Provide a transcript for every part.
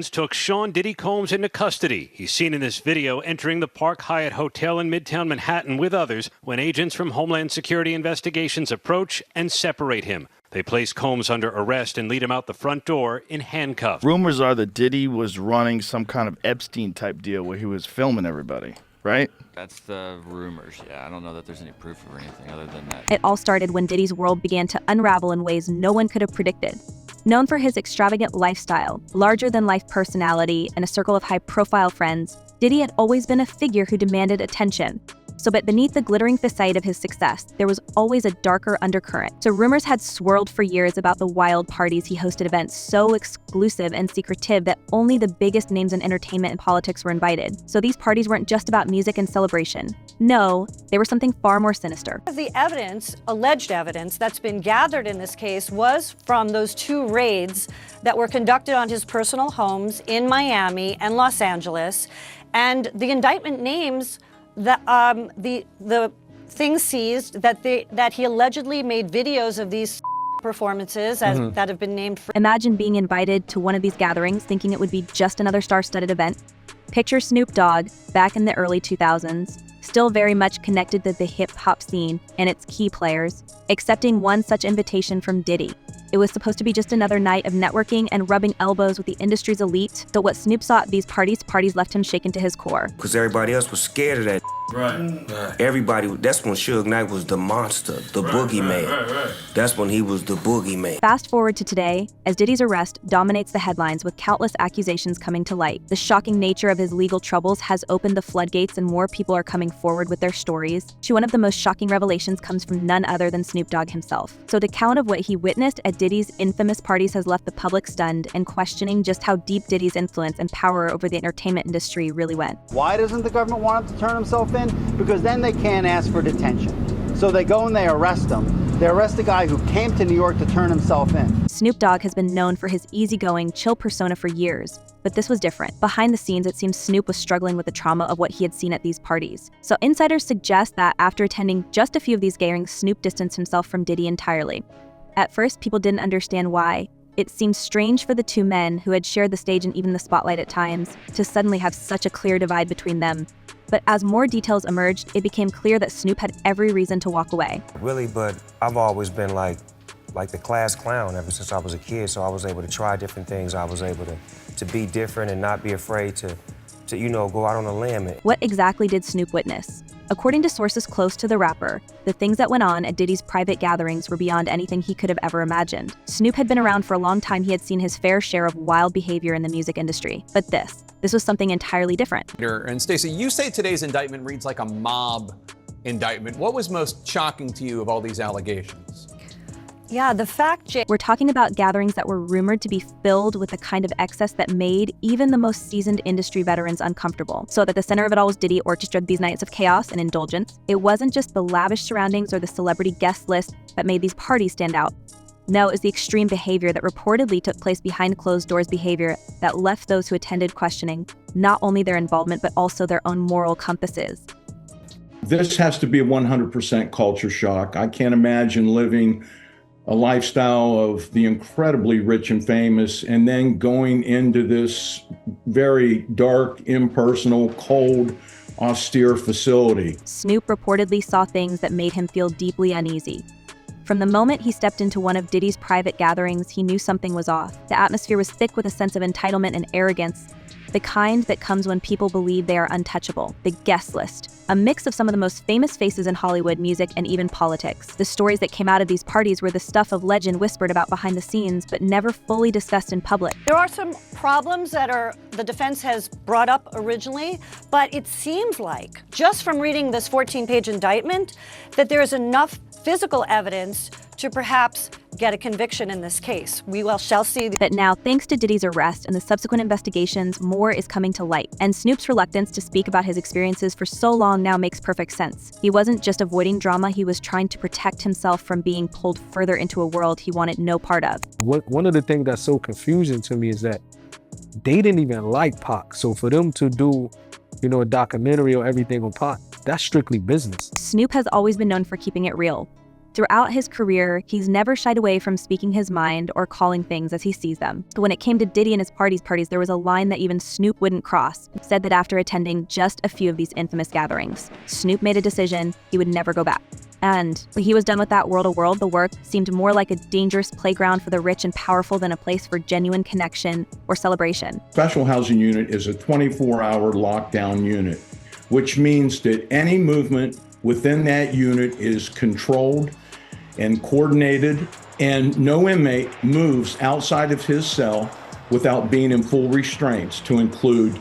Took Sean Diddy Combs into custody. He's seen in this video entering the Park Hyatt Hotel in Midtown Manhattan with others when agents from Homeland Security Investigations approach and separate him. They place Combs under arrest and lead him out the front door in handcuffs. Rumors are that Diddy was running some kind of Epstein-type deal where he was filming everybody, right? That's the rumors, yeah. I don't know that there's any proof or anything other than that. It all started when Diddy's world began to unravel in ways no one could have predicted. Known for his extravagant lifestyle, larger-than-life personality, and a circle of high-profile friends, Diddy had always been a figure who demanded attention. But beneath the glittering facade of his success, there was always a darker undercurrent. So rumors had swirled for years about the wild parties he hosted, events so exclusive and secretive that only the biggest names in entertainment and politics were invited. So these parties weren't just about music and celebration. No, they were something far more sinister. The evidence, alleged evidence, that's been gathered in this case was from those 2 raids that were conducted on his personal homes in Miami and Los Angeles. And the indictment names the things seized that he allegedly made videos of these performances that have been named for. Imagine being invited to one of these gatherings thinking it would be just another star-studded event. Picture Snoop Dogg back in the early 2000s, still very much connected to the hip-hop scene and its key players, accepting one such invitation from Diddy. It was supposed to be just another night of networking and rubbing elbows with the industry's elite, but what Snoop saw at these parties left him shaken to his core. Because everybody else was scared of that. Right. Everybody, that's when Suge Knight was the monster, the boogeyman. Right. That's when he was the boogeyman. Fast forward to today, as Diddy's arrest dominates the headlines with countless accusations coming to light. The shocking nature of his legal troubles has opened the floodgates and more people are coming forward with their stories. One of the most shocking revelations comes from none other than Snoop Dogg himself. So the account of what he witnessed at Diddy's infamous parties has left the public stunned and questioning just how deep Diddy's influence and power over the entertainment industry really went. Why doesn't the government want him to turn himself in? Because then they can't ask for detention. So they go and they arrest him. They arrest a guy who came to New York to turn himself in. Snoop Dogg has been known for his easygoing, chill persona for years, but this was different. Behind the scenes, it seems Snoop was struggling with the trauma of what he had seen at these parties. So insiders suggest that after attending just a few of these gatherings, Snoop distanced himself from Diddy entirely. At first, people didn't understand why. It seemed strange for the 2 men, who had shared the stage and even the spotlight at times, to suddenly have such a clear divide between them. But as more details emerged, it became clear that Snoop had every reason to walk away. Really, but I've always been like the class clown ever since I was a kid, so I was able to try different things. I was able to be different and not be afraid to go out on a limb. What exactly did Snoop witness? According to sources close to the rapper, the things that went on at Diddy's private gatherings were beyond anything he could have ever imagined. Snoop had been around for a long time. He had seen his fair share of wild behavior in the music industry. But this was something entirely different. And Stacey, you say today's indictment reads like a mob indictment. What was most shocking to you of all these allegations? Yeah, the fact, Jay. We're talking about gatherings that were rumored to be filled with the kind of excess that made even the most seasoned industry veterans uncomfortable. So at the center of it all was Diddy orchestrated these nights of chaos and indulgence. It wasn't just the lavish surroundings or the celebrity guest list that made these parties stand out. No, it was the extreme behavior that reportedly took place behind closed doors, behavior that left those who attended questioning not only their involvement, but also their own moral compasses. This has to be a 100% culture shock. I can't imagine living a lifestyle of the incredibly rich and famous and then going into this very dark, impersonal, cold, austere facility. Snoop reportedly saw things that made him feel deeply uneasy. From the moment he stepped into one of Diddy's private gatherings, he knew something was off. The atmosphere was thick with a sense of entitlement and arrogance, the kind that comes when people believe they are untouchable. The guest list, a mix of some of the most famous faces in Hollywood, music, and even politics. The stories that came out of these parties were the stuff of legend whispered about behind the scenes, but never fully discussed in public. There are some problems that the defense has brought up originally, but it seems like, just from reading this 14-page indictment, that there is enough physical evidence to perhaps get a conviction in this case. We shall see. But now, thanks to Diddy's arrest and the subsequent investigations, more is coming to light. And Snoop's reluctance to speak about his experiences for so long now makes perfect sense. He wasn't just avoiding drama, he was trying to protect himself from being pulled further into a world he wanted no part of. One of the things that's so confusing to me is that they didn't even like Pac. So for them to do, a documentary or everything on Pac, that's strictly business. Snoop has always been known for keeping it real. Throughout his career, he's never shied away from speaking his mind or calling things as he sees them. But when it came to Diddy and his parties, there was a line that even Snoop wouldn't cross. It said that after attending just a few of these infamous gatherings, Snoop made a decision he would never go back. And when he was done with that world-to-world, the work seemed more like a dangerous playground for the rich and powerful than a place for genuine connection or celebration. Special housing unit is a 24-hour lockdown unit, which means that any movement within that unit is controlled and coordinated, and no inmate moves outside of his cell without being in full restraints, to include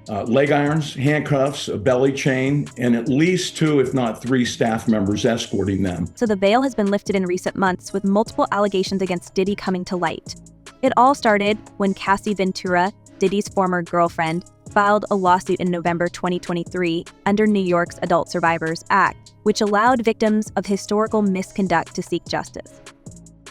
leg irons, handcuffs, a belly chain, and at least 2, if not 3 staff members escorting them. So the veil has been lifted in recent months, with multiple allegations against Diddy coming to light. It all started when Cassie Ventura, Diddy's former girlfriend, filed a lawsuit in November 2023 under New York's Adult Survivors Act, which allowed victims of historical misconduct to seek justice.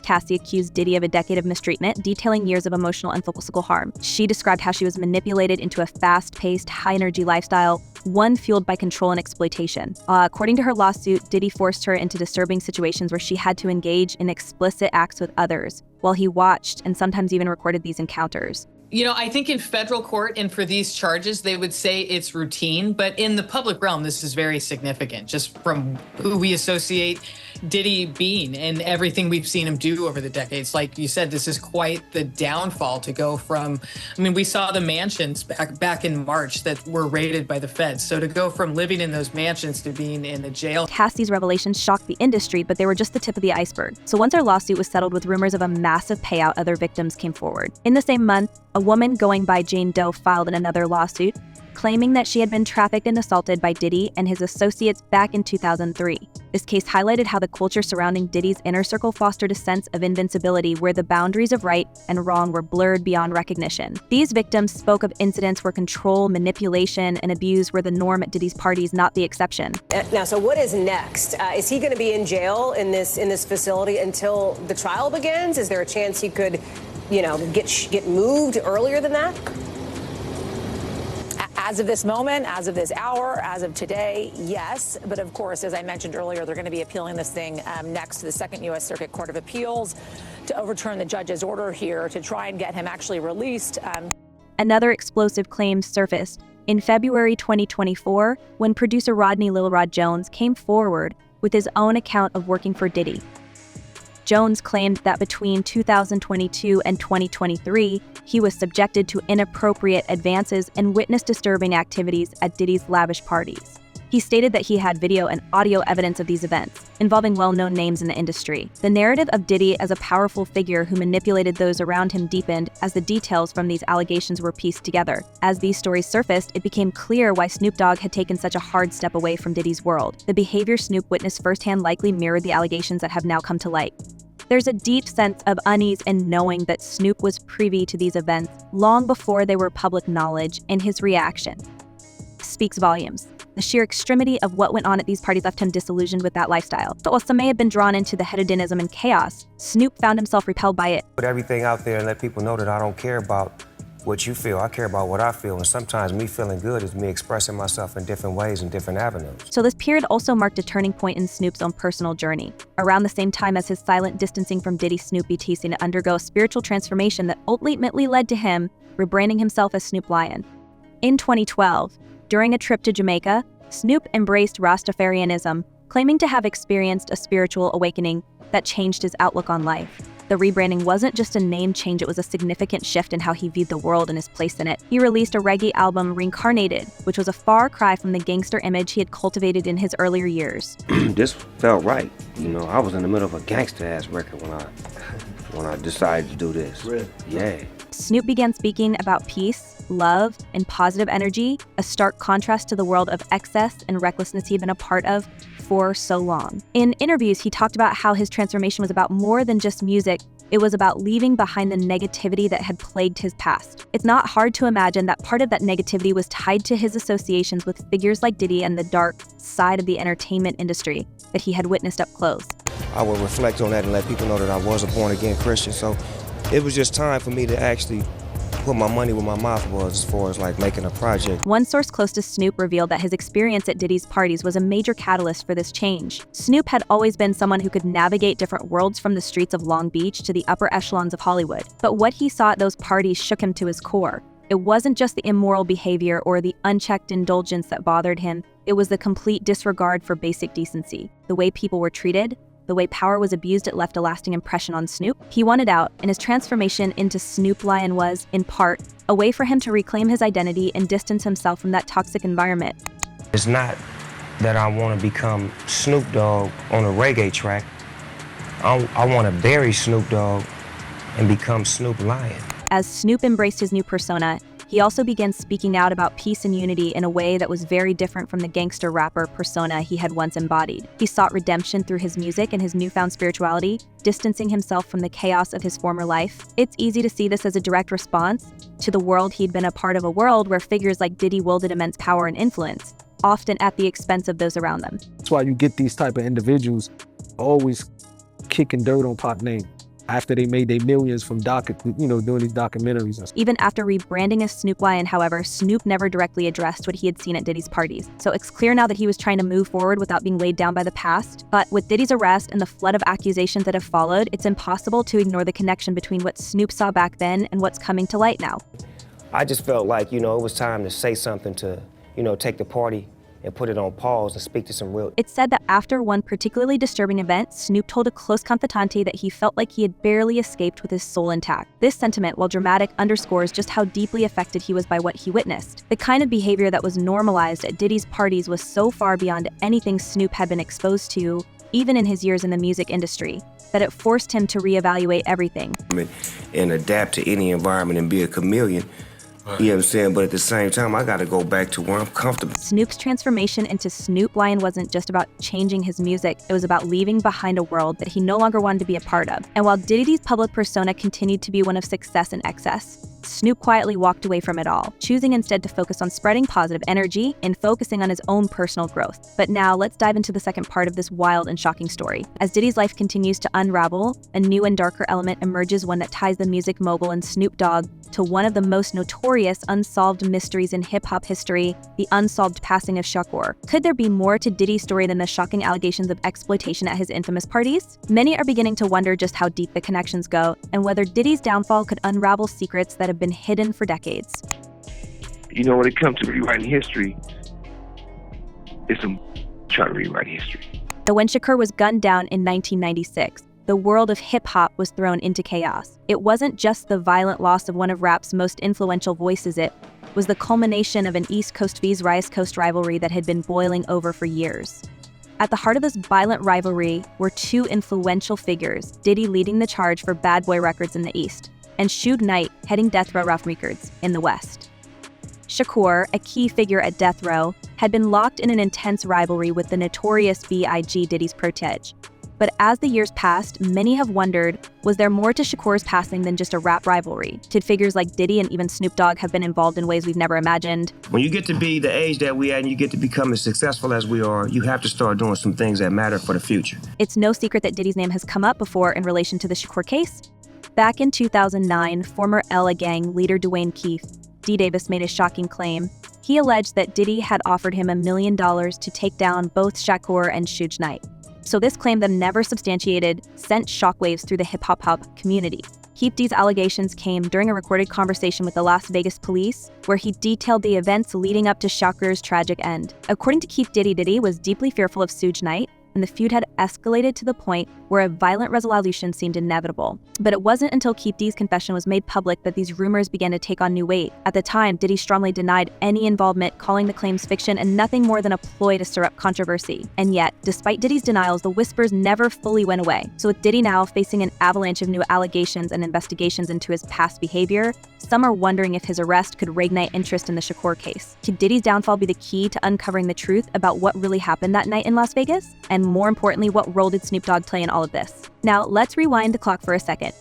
Cassie accused Diddy of a decade of mistreatment, detailing years of emotional and physical harm. She described how she was manipulated into a fast-paced, high-energy lifestyle, one fueled by control and exploitation. According to her lawsuit, Diddy forced her into disturbing situations where she had to engage in explicit acts with others, while he watched and sometimes even recorded these encounters. You know, I think in federal court and for these charges, they would say it's routine, but in the public realm, this is very significant, just from who we associate Diddy being and everything we've seen him do over the decades. Like you said, this is quite the downfall to go from, I mean, we saw the mansions back in March that were raided by the feds. So to go from living in those mansions to being in a jail. Cassie's revelations shocked the industry, but they were just the tip of the iceberg. So once her lawsuit was settled with rumors of a massive payout, other victims came forward. In the same month, a woman going by Jane Doe filed in another lawsuit, claiming that she had been trafficked and assaulted by Diddy and his associates back in 2003. This case highlighted how the culture surrounding Diddy's inner circle fostered a sense of invincibility where the boundaries of right and wrong were blurred beyond recognition. These victims spoke of incidents where control, manipulation, and abuse were the norm at Diddy's parties, not the exception. Now, so what is next? Is he going to be in jail in this facility until the trial begins? Is there a chance he could, you know, get moved earlier than that? As of this moment, as of this hour, as of today, yes. But of course, as I mentioned earlier, they're going to be appealing this thing next to the Second U.S. Circuit Court of Appeals to overturn the judge's order here to try and get him actually released. Another explosive claim surfaced in February 2024 when producer Rodney Lil Rod Jones came forward with his own account of working for Diddy. Jones claimed that between 2022 and 2023, he was subjected to inappropriate advances and witnessed disturbing activities at Diddy's lavish parties. He stated that he had video and audio evidence of these events, involving well-known names in the industry. The narrative of Diddy as a powerful figure who manipulated those around him deepened as the details from these allegations were pieced together. As these stories surfaced, it became clear why Snoop Dogg had taken such a hard step away from Diddy's world. The behavior Snoop witnessed firsthand likely mirrored the allegations that have now come to light. There's a deep sense of unease in knowing that Snoop was privy to these events long before they were public knowledge, and his reaction speaks volumes. The sheer extremity of what went on at these parties left him disillusioned with that lifestyle. But while some may have been drawn into the hedonism and chaos, Snoop found himself repelled by it. Put everything out there and let people know that I don't care about what you feel. I care about what I feel. And sometimes me feeling good is me expressing myself in different ways and different avenues. So this period also marked a turning point in Snoop's own personal journey. Around the same time as his silent distancing from Diddy, Snoop began to undergo a spiritual transformation that ultimately led to him rebranding himself as Snoop Lion. In 2012, during a trip to Jamaica, Snoop embraced Rastafarianism, claiming to have experienced a spiritual awakening that changed his outlook on life. The rebranding wasn't just a name change, it was a significant shift in how he viewed the world and his place in it. He released a reggae album, Reincarnated, which was a far cry from the gangster image he had cultivated in his earlier years. This felt right. You know, I was in the middle of a gangster-ass record when I decided to do this. Really? Yeah. Snoop began speaking about peace, love, and positive energy, a stark contrast to the world of excess and recklessness he had been a part of for so long. In interviews, he talked about how his transformation was about more than just music. It was about leaving behind the negativity that had plagued his past. It's not hard to imagine that part of that negativity was tied to his associations with figures like Diddy and the dark side of the entertainment industry that he had witnessed up close. I would reflect on that and let people know that I was a born-again Christian. So it was just time for me to actually put my money where my mouth was as far as like making a project. One source close to Snoop revealed that his experience at Diddy's parties was a major catalyst for this change. Snoop had always been someone who could navigate different worlds from the streets of Long Beach to the upper echelons of Hollywood. But what he saw at those parties shook him to his core. It wasn't just the immoral behavior or the unchecked indulgence that bothered him, it was the complete disregard for basic decency. The way people were treated, the way power was abused, it left a lasting impression on Snoop. He wanted out, and his transformation into Snoop Lion was, in part, a way for him to reclaim his identity and distance himself from that toxic environment. It's not that I want to become Snoop Dogg on a reggae track. I want to bury Snoop Dogg and become Snoop Lion. As Snoop embraced his new persona, he also began speaking out about peace and unity in a way that was very different from the gangster rapper persona he had once embodied. He sought redemption through his music and his newfound spirituality, distancing himself from the chaos of his former life. It's easy to see this as a direct response to the world he'd been a part of, a world where figures like Diddy wielded immense power and influence, often at the expense of those around them. That's why you get these type of individuals always kicking dirt on Pac name after they made their millions from doing these documentaries and stuff. Even after rebranding as Snoop Lion, however, Snoop never directly addressed what he had seen at Diddy's parties. So it's clear now that he was trying to move forward without being laid down by the past. But with Diddy's arrest and the flood of accusations that have followed, it's impossible to ignore the connection between what Snoop saw back then and what's coming to light now. I just felt like, it was time to say something to, take the party and put it on pause and speak to some real... It's said that after one particularly disturbing event, Snoop told a close confidante that he felt like he had barely escaped with his soul intact. This sentiment, while dramatic, underscores just how deeply affected he was by what he witnessed. The kind of behavior that was normalized at Diddy's parties was so far beyond anything Snoop had been exposed to, even in his years in the music industry, that it forced him to reevaluate everything. And adapt to any environment and be a chameleon. You know what I'm saying? But at the same time, I got to go back to where I'm comfortable. Snoop's transformation into Snoop Lion wasn't just about changing his music, it was about leaving behind a world that he no longer wanted to be a part of. And while Diddy's public persona continued to be one of success and excess, Snoop quietly walked away from it all, choosing instead to focus on spreading positive energy and focusing on his own personal growth. But now, let's dive into the second part of this wild and shocking story. As Diddy's life continues to unravel, a new and darker element emerges, one that ties the music mogul and Snoop Dogg to one of the most notorious unsolved mysteries in hip-hop history, the unsolved passing of Shakur. Could there be more to Diddy's story than the shocking allegations of exploitation at his infamous parties? Many are beginning to wonder just how deep the connections go, and whether Diddy's downfall could unravel secrets that have been hidden for decades. When it comes to rewriting history, it's try to rewrite history. So when Shakur was gunned down in 1996, the world of hip-hop was thrown into chaos. It wasn't just the violent loss of one of rap's most influential voices, it was the culmination of an East Coast vs. West Coast rivalry that had been boiling over for years. At the heart of this violent rivalry were two influential figures, Diddy leading the charge for Bad Boy Records in the East, and Suge Knight heading Death Row Records in the West. Shakur, a key figure at Death Row, had been locked in an intense rivalry with the notorious B.I.G. Diddy's protege. But as the years passed, many have wondered, was there more to Shakur's passing than just a rap rivalry? Did figures like Diddy and even Snoop Dogg have been involved in ways we've never imagined? When you get to be the age that we at and you get to become as successful as we are, you have to start doing some things that matter for the future. It's no secret that Diddy's name has come up before in relation to the Shakur case. Back in 2009, former Ella Gang leader Dwayne Keith, D. Davis, made a shocking claim. He alleged that Diddy had offered him $1 million to take down both Shakur and Suge Knight. So this claim, that never substantiated, sent shockwaves through the hip-hop community. Keith D's allegations came during a recorded conversation with the Las Vegas police, where he detailed the events leading up to Shakur's tragic end. According to Keith, Diddy was deeply fearful of Suge Knight, and the feud had escalated to the point where a violent resolution seemed inevitable. But it wasn't until Keith D's confession was made public that these rumors began to take on new weight. At the time, Diddy strongly denied any involvement, calling the claims fiction and nothing more than a ploy to stir up controversy. And yet, despite Diddy's denials, the whispers never fully went away. So with Diddy now facing an avalanche of new allegations and investigations into his past behavior, some are wondering if his arrest could reignite interest in the Shakur case. Could Diddy's downfall be the key to uncovering the truth about what really happened that night in Las Vegas? And more importantly, what role did Snoop Dogg play in all of this? Now, let's rewind the clock for a second.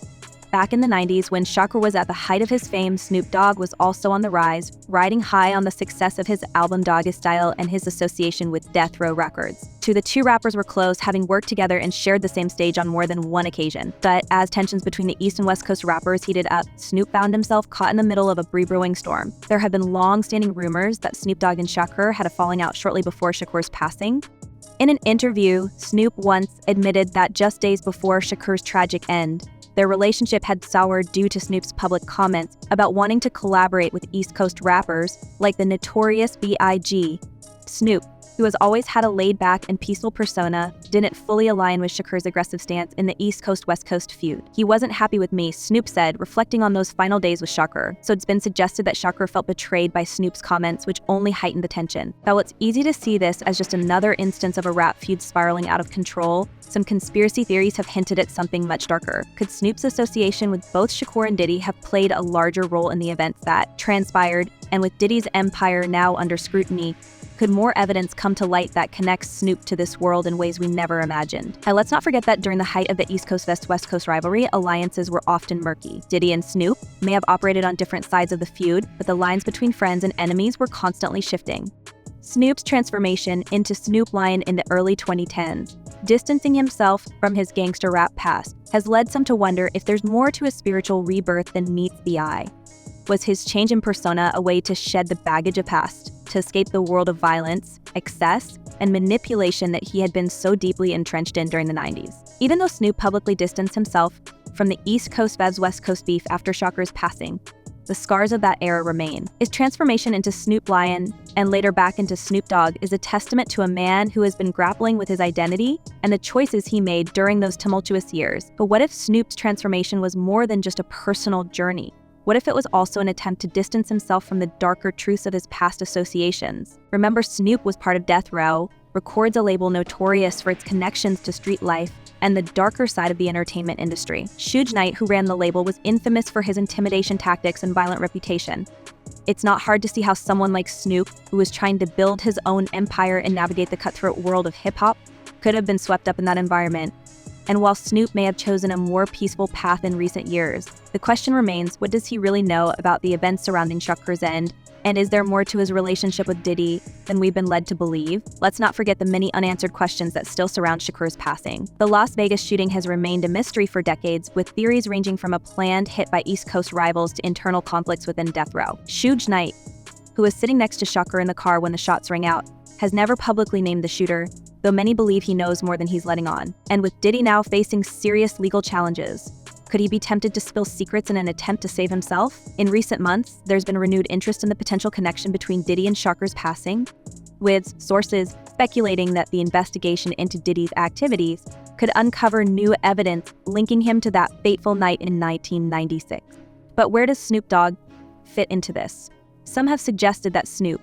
Back in the 90s, when Shakur was at the height of his fame, Snoop Dogg was also on the rise, riding high on the success of his album Doggy Style and his association with Death Row Records. The two rappers were close, having worked together and shared the same stage on more than one occasion. But as tensions between the East and West Coast rappers heated up, Snoop found himself caught in the middle of a brewing storm. There have been long-standing rumors that Snoop Dogg and Shakur had a falling out shortly before Shakur's passing. In an interview, Snoop once admitted that just days before Shakur's tragic end, their relationship had soured due to Snoop's public comments about wanting to collaborate with East Coast rappers like the notorious B.I.G. Snoop, who has always had a laid-back and peaceful persona, didn't fully align with Shakur's aggressive stance in the East Coast-West Coast feud. He wasn't happy with me, Snoop said, reflecting on those final days with Shakur. So it's been suggested that Shakur felt betrayed by Snoop's comments, which only heightened the tension. While it's easy to see this as just another instance of a rap feud spiraling out of control, some conspiracy theories have hinted at something much darker. Could Snoop's association with both Shakur and Diddy have played a larger role in the events that transpired? And with Diddy's empire now under scrutiny, could more evidence come to light that connects Snoop to this world in ways we never imagined? And let's not forget that during the height of the East Coast West Coast rivalry, alliances were often murky. Diddy and Snoop may have operated on different sides of the feud, but the lines between friends and enemies were constantly shifting. Snoop's transformation into Snoop Lion in the early 2010s, distancing himself from his gangster rap past, has led some to wonder if there's more to his spiritual rebirth than meets the eye. Was his change in persona a way to shed the baggage of past, to escape the world of violence, excess, and manipulation that he had been so deeply entrenched in during the 90s? Even though Snoop publicly distanced himself from the East Coast vs. West Coast beef after Shakur's passing, the scars of that era remain. His transformation into Snoop Lion and later back into Snoop Dogg is a testament to a man who has been grappling with his identity and the choices he made during those tumultuous years. But what if Snoop's transformation was more than just a personal journey? What if it was also an attempt to distance himself from the darker truths of his past associations? Remember, Snoop was part of Death Row, records a label notorious for its connections to street life and the darker side of the entertainment industry. Suge Knight, who ran the label, was infamous for his intimidation tactics and violent reputation. It's not hard to see how someone like Snoop, who was trying to build his own empire and navigate the cutthroat world of hip-hop, could have been swept up in that environment. And while Snoop may have chosen a more peaceful path in recent years, the question remains, what does he really know about the events surrounding Shakur's end? And is there more to his relationship with Diddy than we've been led to believe? Let's not forget the many unanswered questions that still surround Shakur's passing. The Las Vegas shooting has remained a mystery for decades, with theories ranging from a planned hit by East Coast rivals to internal conflicts within Death Row. Suge Knight, who was sitting next to Shakur in the car when the shots rang out, has never publicly named the shooter, though many believe he knows more than he's letting on. And with Diddy now facing serious legal challenges, could he be tempted to spill secrets in an attempt to save himself? In recent months, there's been renewed interest in the potential connection between Diddy and Shakur's passing, with sources speculating that the investigation into Diddy's activities could uncover new evidence linking him to that fateful night in 1996. But where does Snoop Dogg fit into this? Some have suggested that Snoop,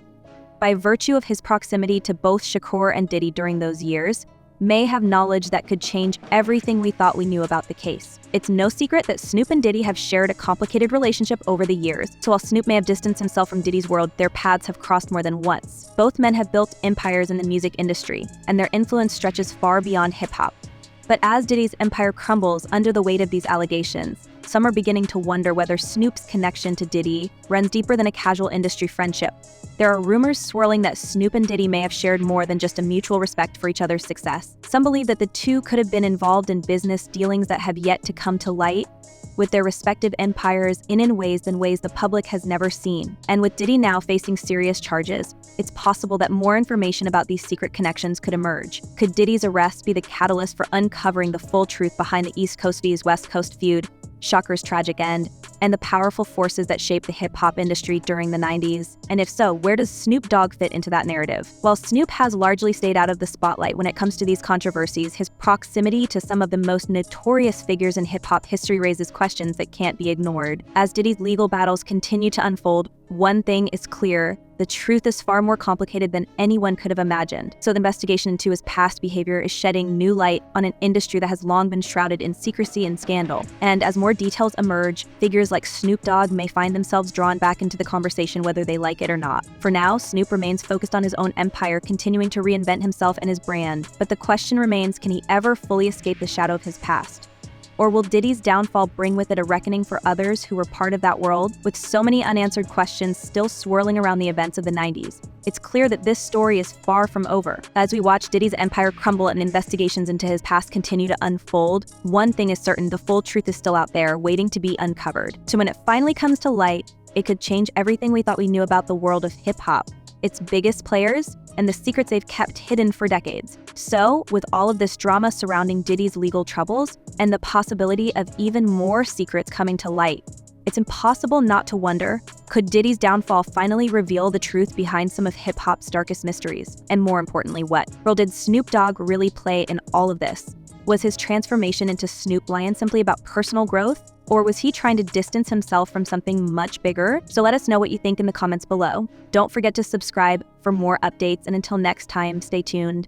by virtue of his proximity to both Shakur and Diddy during those years, may have knowledge that could change everything we thought we knew about the case. It's no secret that Snoop and Diddy have shared a complicated relationship over the years, so while Snoop may have distanced himself from Diddy's world, their paths have crossed more than once. Both men have built empires in the music industry, and their influence stretches far beyond hip-hop. But as Diddy's empire crumbles under the weight of these allegations, some are beginning to wonder whether Snoop's connection to Diddy runs deeper than a casual industry friendship. There are rumors swirling that Snoop and Diddy may have shared more than just a mutual respect for each other's success. Some believe that the two could have been involved in business dealings that have yet to come to light, with their respective empires in ways the public has never seen. And with Diddy now facing serious charges, it's possible that more information about these secret connections could emerge. Could Diddy's arrest be the catalyst for uncovering the full truth behind the East Coast vs. West Coast feud, Shakur's tragic end, and the powerful forces that shaped the hip-hop industry during the 90s? And if so, where does Snoop Dogg fit into that narrative? While Snoop has largely stayed out of the spotlight when it comes to these controversies, his proximity to some of the most notorious figures in hip-hop history raises questions that can't be ignored. As Diddy's legal battles continue to unfold, one thing is clear: the truth is far more complicated than anyone could have imagined. So the investigation into his past behavior is shedding new light on an industry that has long been shrouded in secrecy and scandal. And as more details emerge, figures like Snoop Dogg may find themselves drawn back into the conversation whether they like it or not. For now, Snoop remains focused on his own empire, continuing to reinvent himself and his brand. But the question remains, can he ever fully escape the shadow of his past? Or will Diddy's downfall bring with it a reckoning for others who were part of that world? With so many unanswered questions still swirling around the events of the 90s, it's clear that this story is far from over. As we watch Diddy's empire crumble and investigations into his past continue to unfold, one thing is certain: the full truth is still out there, waiting to be uncovered. So when it finally comes to light, it could change everything we thought we knew about the world of hip-hop, its biggest players, and the secrets they've kept hidden for decades. So, with all of this drama surrounding Diddy's legal troubles and the possibility of even more secrets coming to light, it's impossible not to wonder, could Diddy's downfall finally reveal the truth behind some of hip-hop's darkest mysteries? And more importantly, what role did Snoop Dogg really play in all of this? Was his transformation into Snoop Lion simply about personal growth? Or was he trying to distance himself from something much bigger? So let us know what you think in the comments below. Don't forget to subscribe for more updates, and until next time, stay tuned.